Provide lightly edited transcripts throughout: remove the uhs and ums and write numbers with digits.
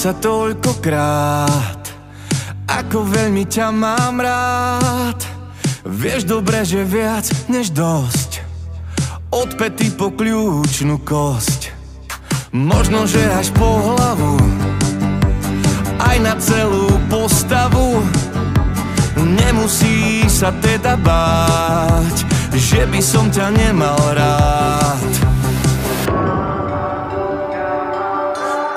sa toľkokrát, ako veľmi ťa mám rád. Vieš dobre, že viac než dosť, od päty po kľúčnu kosť. Možno, že až po hlavu, aj na celú postavu. Nemusí sa teda báť, že by som ťa nemal rád.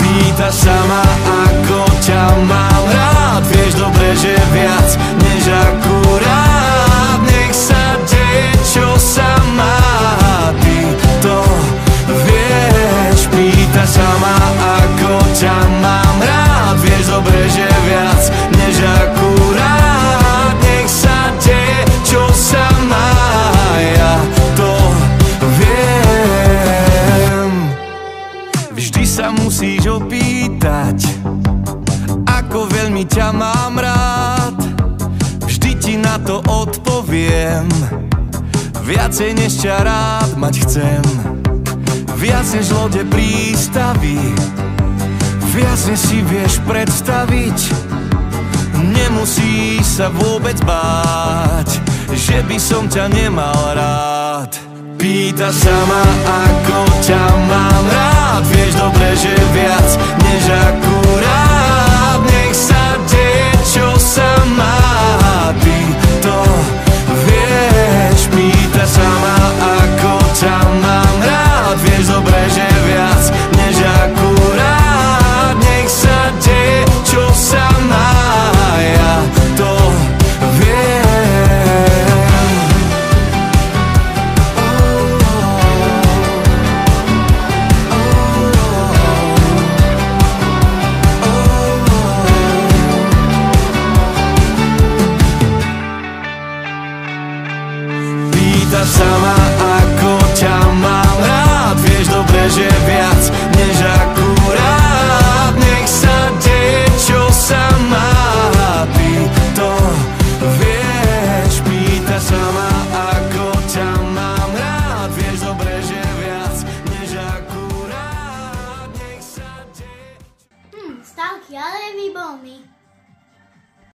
Pýta sa ma, ako ťa mám rád. Vieš dobre, že viac než akurát. Nech sa deje, čo sa má, ty to vieš. Pýta sa ma, ako ťa mám rád. Vieš dobre, že viac než akurát. Nech sa deje, čo sa má, ja to viem. Vždy sa musíš opýtať, ako veľmi ťa mám rád. Vždy ti na to odpoviem, viacej než ťa rád mať chcem. Viac než lode prístavy, viac než si vieš predstaviť. Nemusíš sa vôbec báť, že by som ťa nemal rád. Pýta sa ma, ako ťa mám rád. Vieš dobre, že viac než akurát. Nech sa deje, čo sa má, ty to vieš. Pýta sa ma, ako ťa mám rád. Vieš dobre, že viac než akurát. Nech sa deje, čo sa má, ja to viem. Pýta sa ma,